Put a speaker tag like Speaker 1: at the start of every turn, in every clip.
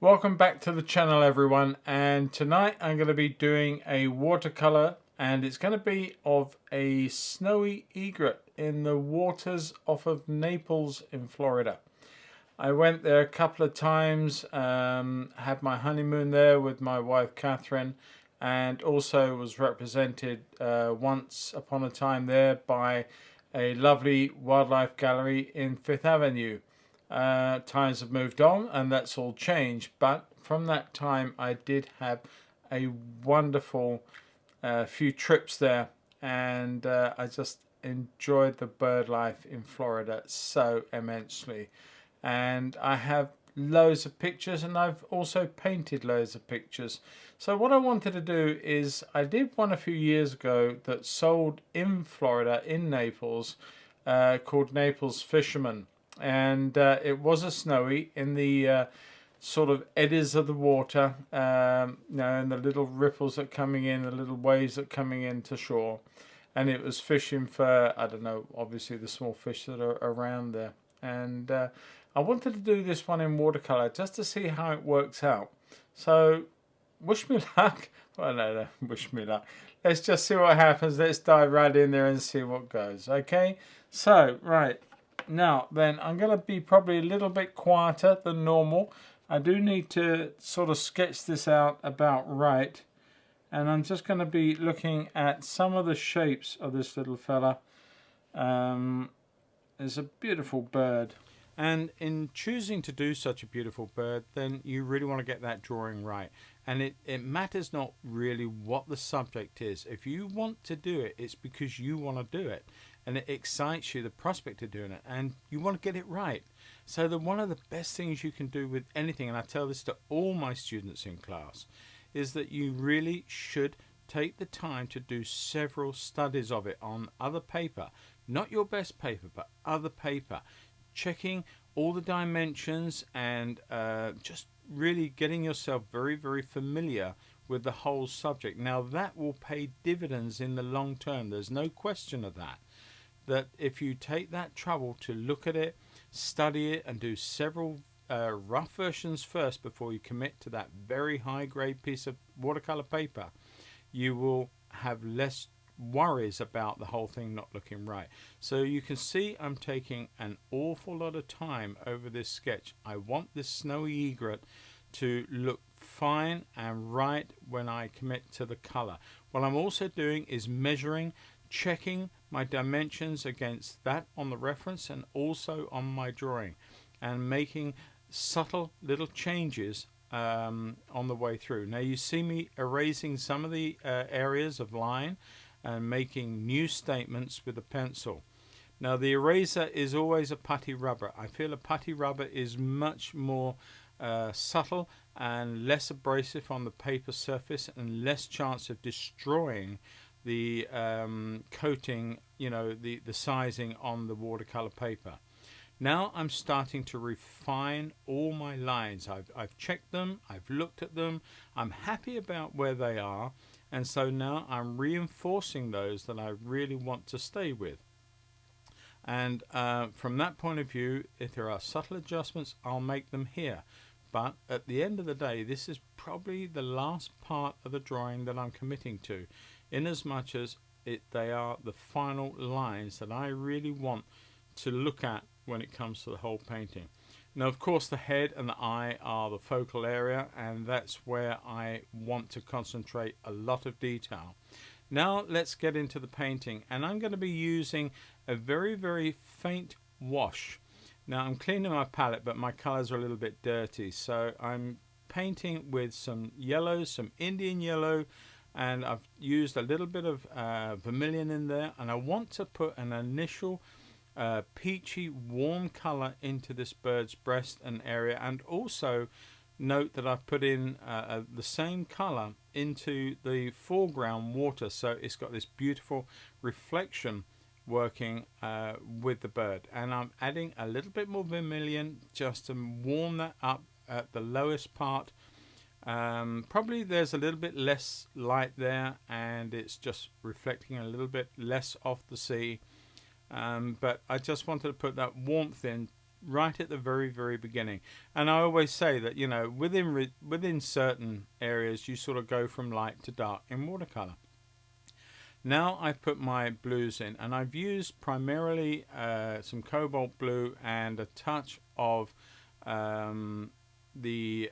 Speaker 1: Welcome back to the channel, everyone, and tonight I'm going to be doing a watercolor, and it's going to be of a snowy egret in the waters off of Naples in Florida. I went there a couple of times, had my honeymoon there with my wife Catherine, and also was represented once upon a time there by a lovely wildlife gallery in Fifth Avenue. Times have moved on and that's all changed, but from that time I did have a wonderful few trips there, and I just enjoyed the bird life in Florida so immensely. And I have loads of pictures, and I've also painted loads of pictures. So what I wanted to do is, I did one a few years ago that sold in Florida, in Naples, called Naples Fisherman. And it was a snowy in the sort of eddies of the water, and the little ripples that are coming in, the little waves that are coming into shore. And it was fishing for, I don't know, obviously the small fish that are around there. And I wanted to do this one in watercolor just to see how it works out. So wish me luck. Well, no, wish me luck. Let's just see what happens. Let's dive right in there and see what goes. Okay, so right now then, I'm going to be probably a little bit quieter than normal. I do need to sort of sketch this out about right, and I'm just going to be looking at some of the shapes of this little fella. It's a beautiful bird, and in choosing to do such a beautiful bird, then you really want to get that drawing right. And it matters not really what the subject is. If you want to do it, it's because you want to do it, and it excites you, the prospect of doing it, and you want to get it right. So one of the best things you can do with anything, and I tell this to all my students in class, is that you really should take the time to do several studies of it on other paper, not your best paper, but other paper, checking all the dimensions, and just really getting yourself very, very familiar with the whole subject. Now that will pay dividends in the long term. There's no question of that. That if you take that trouble to look at it, study it, and do several rough versions first before you commit to that very high grade piece of watercolor paper, you will have less worries about the whole thing not looking right. So you can see I'm taking an awful lot of time over this sketch. I want this snowy egret to look fine and right when I commit to the color. What I'm also doing is measuring, checking my dimensions against that on the reference and also on my drawing, and making subtle little changes on the way through. Now you see me erasing some of the areas of line and making new statements with a pencil. Now the eraser is always a putty rubber. I feel a putty rubber is much more subtle and less abrasive on the paper surface, and less chance of destroying the coating, the sizing on the watercolor paper. Now I'm starting to refine all my lines. I've checked them, I've looked at them, I'm happy about where they are, and so now I'm reinforcing those that I really want to stay with. And from that point of view, if there are subtle adjustments, I'll make them here. But at the end of the day, this is probably the last part of the drawing that I'm committing to, in as much as they are the final lines that I really want to look at when it comes to the whole painting. Now of course the head and the eye are the focal area, and that's where I want to concentrate a lot of detail. Now let's get into the painting, and I'm going to be using a very, very faint wash. Now I'm cleaning my palette, but my colors are a little bit dirty, so I'm painting with some yellow, some Indian yellow, and I've used a little bit of vermilion in there, and I want to put an initial peachy warm color into this bird's breast and area. And also note that I've put in the same color into the foreground water, so it's got this beautiful reflection working with the bird. And I'm adding a little bit more vermilion just to warm that up at the lowest part. Probably there's a little bit less light there, and it's just reflecting a little bit less off the sea. But I just wanted to put that warmth in right at the very beginning. And I always say that, you know, within certain areas you sort of go from light to dark in watercolor. Now I've put my blues in, and I've used primarily some cobalt blue and a touch of the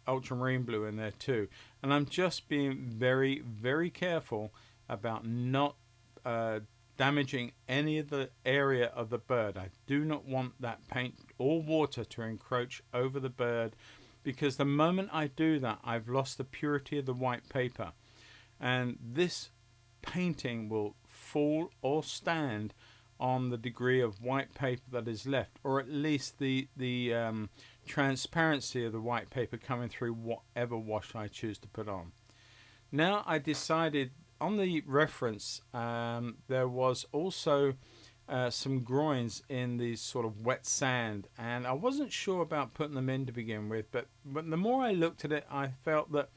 Speaker 1: ultramarine blue in there too. And I'm just being very careful about not damaging any of the area of the bird. I do not want that paint or water to encroach over the bird, because the moment I do that, I've lost the purity of the white paper, and this painting will fall or stand on the degree of white paper that is left, or at least the transparency of the white paper coming through whatever wash I choose to put on. Now I decided on the reference there was also some groins in the sort of wet sand, and I wasn't sure about putting them in to begin with, but the more I looked at it, I felt that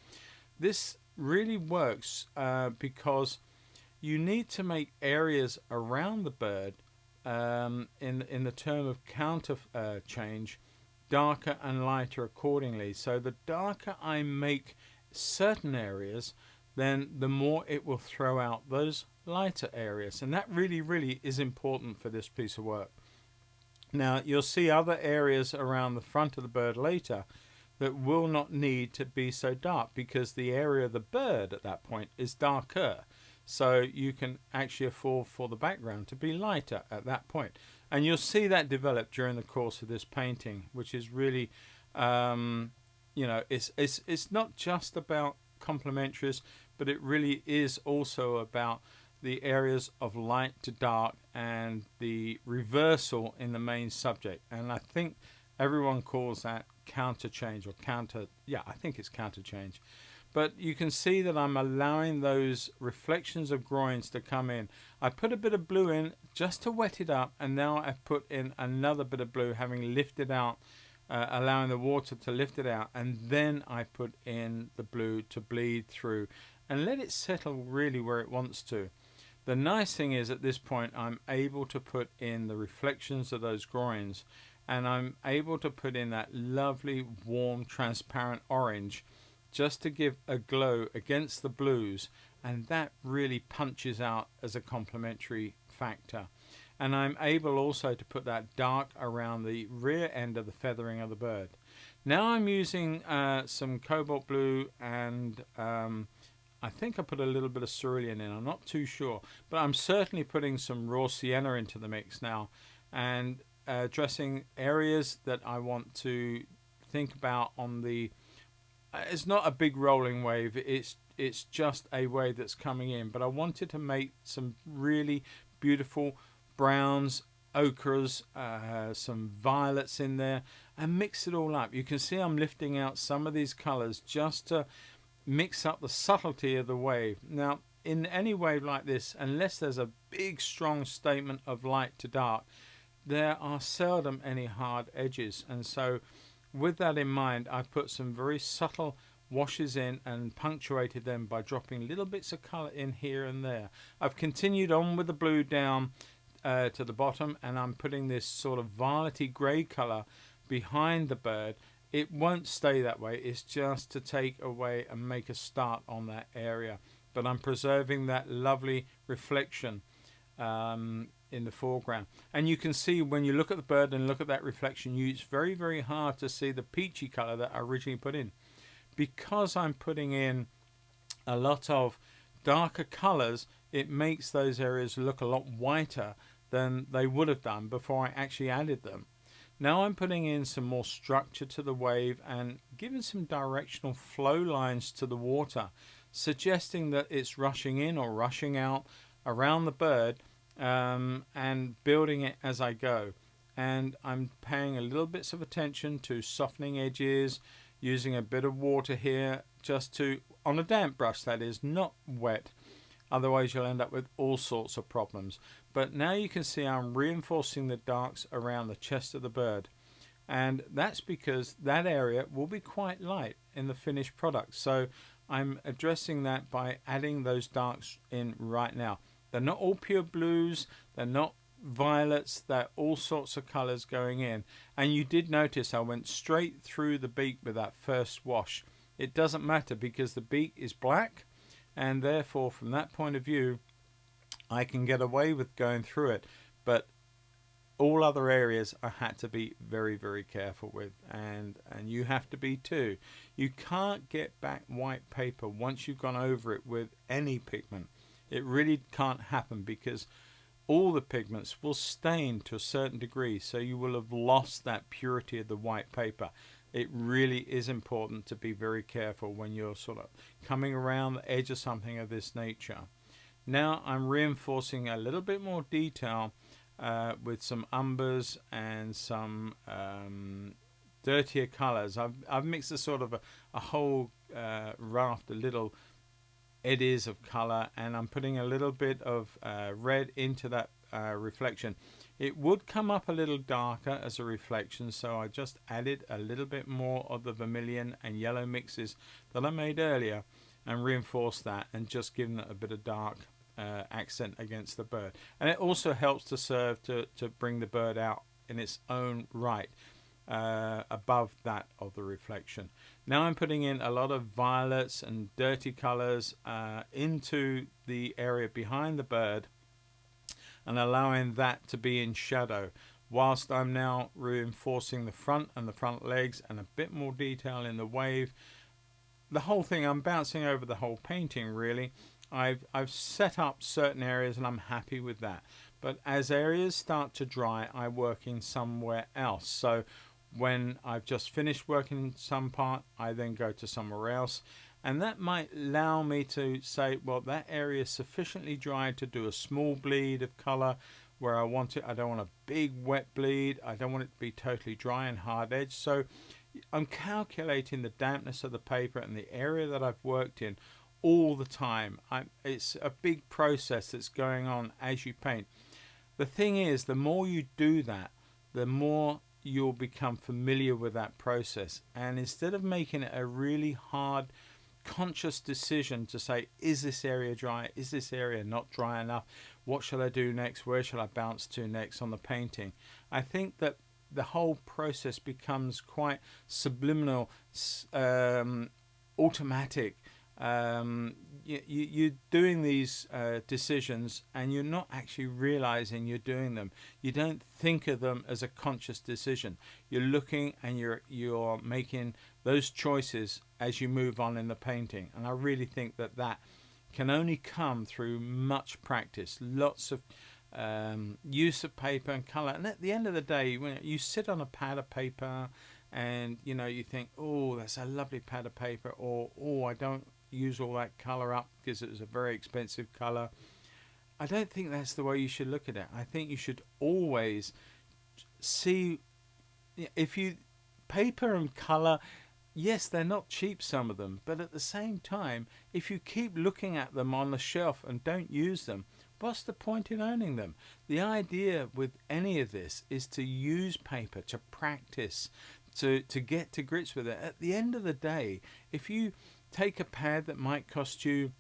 Speaker 1: this really works because you need to make areas around the bird in the term of counter change darker and lighter accordingly. So the darker I make certain areas, then the more it will throw out those lighter areas, and that really is important for this piece of work. Now you'll see other areas around the front of the bird later that will not need to be so dark, because the area of the bird at that point is darker. So you can actually afford for the background to be lighter at that point. And you'll see that develop during the course of this painting, which is really, you know, it's not just about complementaries, but it really is also about the areas of light to dark and the reversal in the main subject. And I think everyone calls that counter change, or counter, yeah, I think it's counter change. But you can see that I'm allowing those reflections of groins to come in. I put a bit of blue in just to wet it up, and now I've put in another bit of blue, having lifted out, allowing the water to lift it out, and then I put in the blue to bleed through and let it settle really where it wants to. The nice thing is at this point I'm able to put in the reflections of those groins, and I'm able to put in that lovely warm transparent orange just to give a glow against the blues, and that really punches out as a complementary factor. And I'm able also to put that dark around the rear end of the feathering of the bird. Now I'm using some cobalt blue, and I think I put a little bit of cerulean in, I'm not too sure, but I'm certainly putting some raw sienna into the mix now, and addressing areas that I want to think about on the it's not a big rolling wave, it's just a wave that's coming in, but I wanted to make some really beautiful browns, ochres, some violets in there, and mix it all up. You can see I'm lifting out some of these colors just to mix up the subtlety of the wave. Now in any wave like this, unless there's a big strong statement of light to dark, there are seldom any hard edges, and so with that in mind, I've put some very subtle washes in and punctuated them by dropping little bits of colour in here and there. I've continued on with the blue down to the bottom, and I'm putting this sort of violety grey colour behind the bird. It won't stay that way, it's just to take away and make a start on that area. But I'm preserving that lovely reflection in the foreground, and you can see when you look at the bird and look at that reflection, it's very hard to see the peachy color that I originally put in, because I'm putting in a lot of darker colors. It makes those areas look a lot whiter than they would have done before I actually added them. Now I'm putting in some more structure to the wave and giving some directional flow lines to the water, suggesting that it's rushing in or rushing out around the bird, and building it as I go. And I'm paying a little bits of attention to softening edges, using a bit of water here, just to, on a damp brush that is, not wet, otherwise you'll end up with all sorts of problems. But now you can see I'm reinforcing the darks around the chest of the bird, and that's because that area will be quite light in the finished product, so I'm addressing that by adding those darks in right now. They're not all pure blues, they're not violets, that all sorts of colors going in. And you did notice I went straight through the beak with that first wash. It doesn't matter because the beak is black, and therefore from that point of view I can get away with going through it. But all other areas I had to be very, very careful with, and you have to be too. You can't get back white paper once you've gone over it with any pigment. It really can't happen because all the pigments will stain to a certain degree, so you will have lost that purity of the white paper. It really is important to be very careful when you're sort of coming around the edge of something of this nature. Now I'm reinforcing a little bit more detail with some umbers and some dirtier colors. I've mixed a sort of a whole raft of little eddies of color, and I'm putting a little bit of red into that reflection. It would come up a little darker as a reflection, so I just added a little bit more of the vermilion and yellow mixes that I made earlier and reinforced that and just given it a bit of dark accent against the bird. And it also helps to serve to bring the bird out in its own right above that of the reflection. Now I'm putting in a lot of violets and dirty colors into the area behind the bird and allowing that to be in shadow, whilst I'm now reinforcing the front and the front legs and a bit more detail in the wave. The whole thing, I'm bouncing over the whole painting really. I've set up certain areas and I'm happy with that. But as areas start to dry, I work in somewhere else. So when I've just finished working some part, I then go to somewhere else. And that might allow me to say, well, that area is sufficiently dry to do a small bleed of color where I want it. I don't want a big wet bleed. I don't want it to be totally dry and hard edged. So I'm calculating the dampness of the paper and the area that I've worked in all the time. It's a big process that's going on as you paint. The thing is, the more you do that, the more you'll become familiar with that process. And instead of making it a really hard, conscious decision to say, is this area dry? Is this area not dry enough? What shall I do next? Where shall I bounce to next on the painting? I think that the whole process becomes quite subliminal, automatic. You're doing these decisions and you're not actually realizing you're doing them. You don't think of them as a conscious decision. You're looking and you're making those choices as you move on in the painting. And I really think that that can only come through much practice, lots of use of paper and color. And at the end of the day, when you sit on a pad of paper and you think, oh, that's a lovely pad of paper, or oh, I don't use all that color up because it was a very expensive color. I don't think that's the way you should look at it. I think you should always see, if you paper and color, yes, they're not cheap, some of them, but at the same time, if you keep looking at them on the shelf and don't use them, what's the point in owning them? The idea with any of this is to use paper, to practice, to get to grips with it. At the end of the day, if you take a pad that might cost you,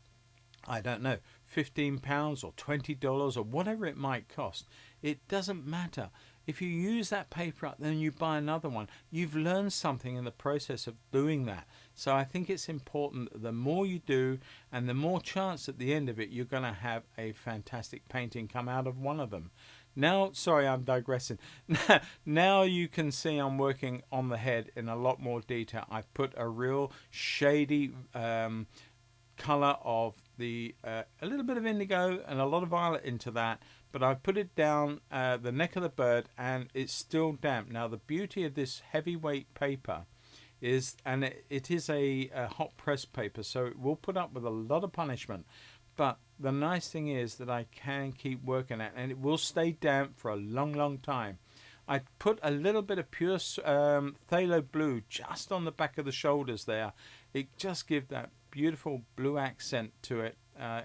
Speaker 1: I don't know, £15 or $20 or whatever it might cost, it doesn't matter. If you use that paper up, then you buy another one. You've learned something in the process of doing that. So I think it's important that the more you do and the more chance at the end of it, you're going to have a fantastic painting come out of one of them. Now, sorry, I'm digressing. Now you can see I'm working on the head in a lot more detail. I've put a real shady color of the a little bit of indigo and a lot of violet into that, but I've put it down the neck of the bird and it's still damp. Now the beauty of this heavyweight paper is, and it is a hot press paper, so it will put up with a lot of punishment. But the nice thing is that I can keep working at it and it will stay damp for a long, long time. I put a little bit of pure phthalo blue just on the back of the shoulders there. It just gives that beautiful blue accent to it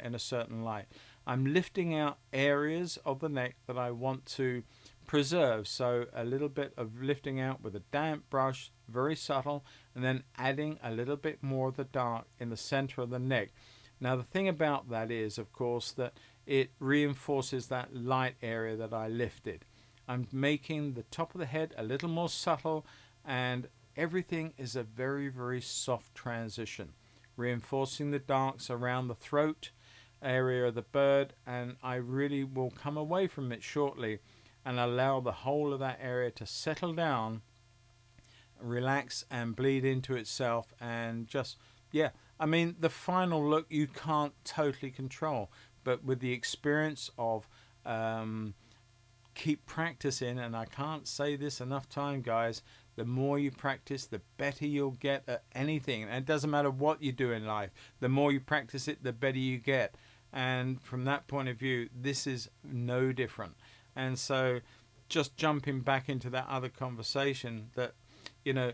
Speaker 1: in a certain light. I'm lifting out areas of the neck that I want to preserve. So a little bit of lifting out with a damp brush, very subtle, and then adding a little bit more of the dark in the center of the neck. Now the thing about that is, of course, that it reinforces that light area that I lifted. I'm making the top of the head a little more subtle, and everything is a very, very soft transition, reinforcing the darks around the throat area of the bird, and I really will come away from it shortly and allow the whole of that area to settle down, relax and bleed into itself, and just, yeah, I mean, the final look you can't totally control, but with the experience of keep practicing, and I can't say this enough time, guys, the more you practice, the better you'll get at anything. And it doesn't matter what you do in life, the more you practice it, the better you get. And from that point of view, this is no different. And so just jumping back into that other conversation, that, you know,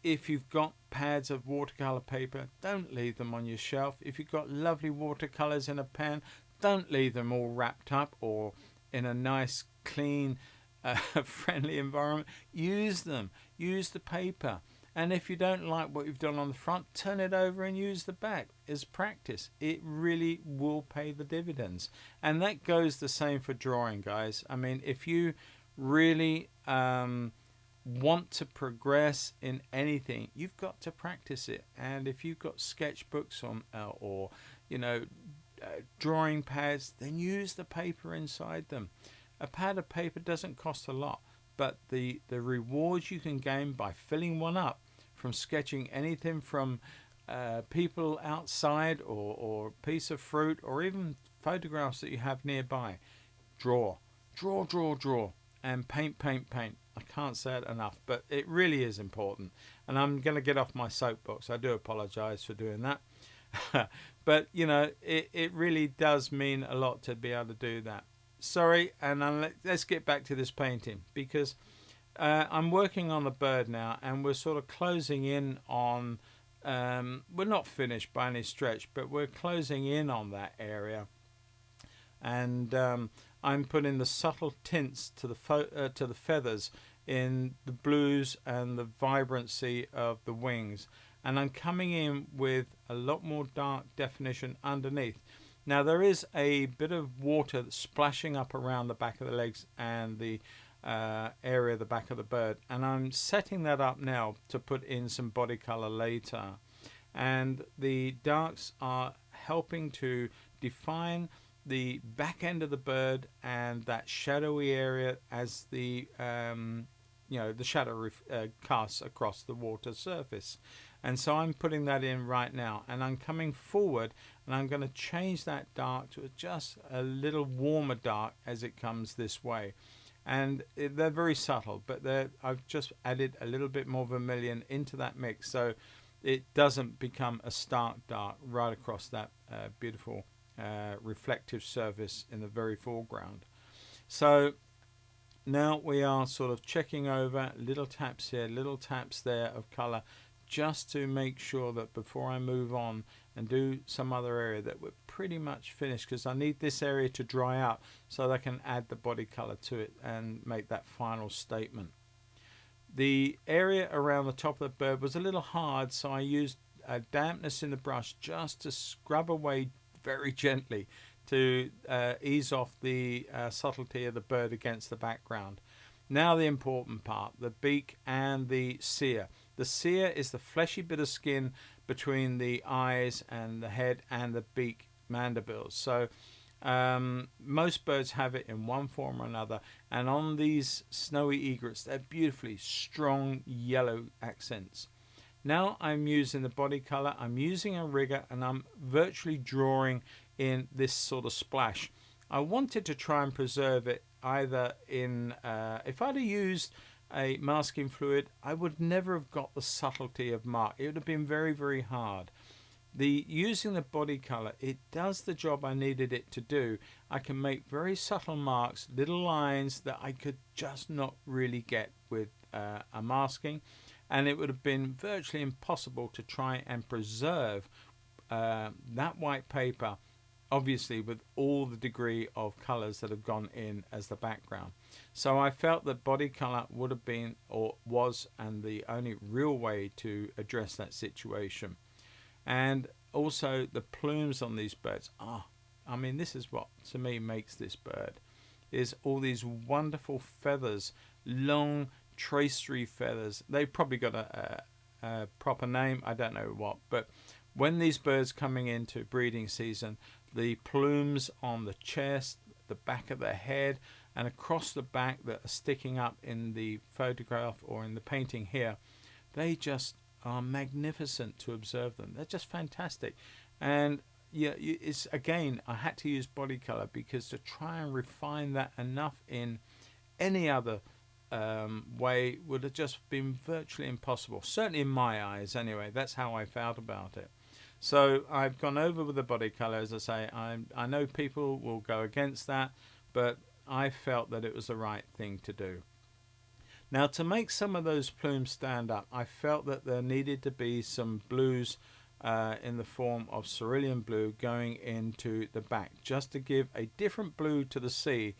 Speaker 1: if you've got pads of watercolor paper, don't leave them on your shelf. If you've got lovely watercolors in a pen, don't leave them all wrapped up or in a nice, clean, friendly environment. Use them. Use the paper. And if you don't like what you've done on the front, turn it over and use the back as practice. It really will pay the dividends. And that goes the same for drawing, guys. I mean, if you really want to progress in anything, you've got to practice it. And if you've got sketchbooks on, or you know, drawing pads, then use the paper inside them. A pad of paper doesn't cost a lot, but the rewards you can gain by filling one up, from sketching anything from people outside, or a piece of fruit, or even photographs that you have nearby. Draw, and paint. I can't say it enough, but it really is important. And I'm going to get off my soapbox. I do apologize for doing that. But, you know, it really does mean a lot to be able to do that. Sorry, and let's get back to this painting, because I'm working on the bird now, and we're sort of closing in on, we're not finished by any stretch, but we're closing in on that area. And I'm putting the subtle tints to the feathers in the blues and the vibrancy of the wings. And I'm coming in with a lot more dark definition underneath. Now there is a bit of water that's splashing up around the back of the legs and the area of the back of the bird, and I'm setting that up now to put in some body color later. And the darks are helping to define the back end of the bird and that shadowy area as the the shadow casts across the water surface. And so I'm putting that in right now, and I'm coming forward, and I'm going to change that dark to just a little warmer dark as it comes this way. And they're very subtle, but I've just added a little bit more vermilion into that mix, so it doesn't become a stark dark right across that beautiful reflective surface in the very foreground. So now we are sort of checking over little taps here, little taps there of color, just to make sure that before I move on and do some other area that we're pretty much finished, because I need this area to dry out so that I can add the body color to it and make that final statement. The area around the top of the bird was a little hard, so I used a dampness in the brush just to scrub away very gently to ease off the subtlety of the bird against the background. Now the important part, the beak and the cere. The cere is the fleshy bit of skin between the eyes and the head and the beak mandibles. So most birds have it in one form or another, and on these snowy egrets, they're beautifully strong yellow accents. Now I'm using the body color, I'm using a rigger, and I'm virtually drawing in this sort of splash. I wanted to try and preserve it either in, if I'd have used a masking fluid, I would never have got the subtlety of mark. It would have been very, very hard. Using the body color, it does the job I needed it to do. I can make very subtle marks, little lines that I could just not really get with a masking, and it would have been virtually impossible to try and preserve that white paper, obviously with all the degree of colors that have gone in as the background. So I felt that body color would have been, or was, and the only real way to address that situation. And also the plumes on these birds, I mean, this is what to me makes this bird, is all these wonderful feathers, long tracery feathers. They've probably got a proper name, I don't know what, but when these birds coming into breeding season, the plumes on the chest, the back of the head, and across the back that are sticking up in the photograph or in the painting here, they just are magnificent to observe them. They're just fantastic. And yeah, it's again, I had to use body color because to try and refine that enough in any other way would have just been virtually impossible. Certainly in my eyes, anyway. That's how I felt about it. So I've gone over with the body color. As I say, I know people will go against that, but I felt that it was the right thing to do. Now, to make some of those plumes stand up, I felt that there needed to be some blues in the form of cerulean blue going into the back, just to give a different blue to the sea,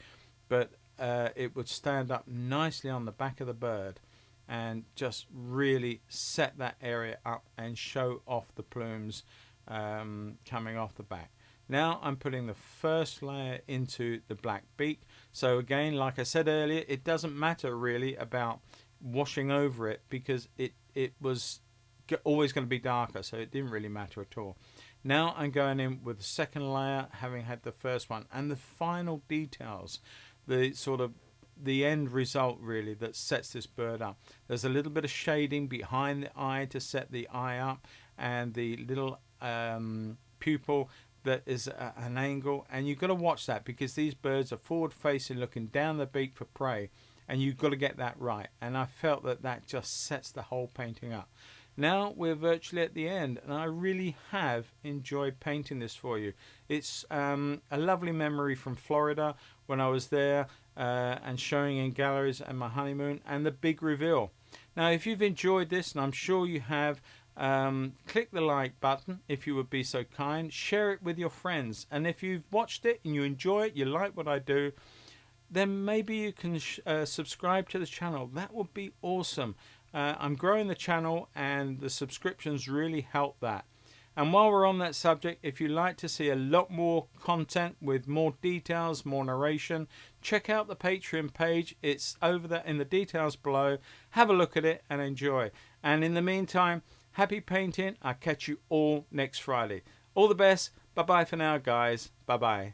Speaker 1: but it would stand up nicely on the back of the bird and just really set that area up and show off the plumes coming off the back. Now I'm putting the first layer into the black beak. So again, like I said earlier, it doesn't matter really about washing over it because it was always going to be darker, so it didn't really matter at all. Now I'm going in with the second layer, having had the first one, and the final details, the sort of the end result really that sets this bird up. There's a little bit of shading behind the eye to set the eye up, and the little pupil that is at an angle, and you've got to watch that because these birds are forward facing, looking down the beak for prey, and you've got to get that right. And I felt that that just sets the whole painting up. Now we're virtually at the end, and I really have enjoyed painting this for you. It's a lovely memory from Florida when I was there and showing in galleries and my honeymoon and the big reveal. Now if you've enjoyed this, and I'm sure you have, click the like button if you would be so kind. Share it with your friends, and if you've watched it and you enjoy it, you like what I do, then maybe you can subscribe to the channel. That would be awesome. I'm growing the channel and the subscriptions really help that. And while we're on that subject, if you'd like to see a lot more content with more details, more narration, check out the Patreon page. It's over there in the details below. Have a look at it and enjoy. And in the meantime, happy painting. I'll catch you all next Friday. All the best. Bye bye for now, guys. Bye bye.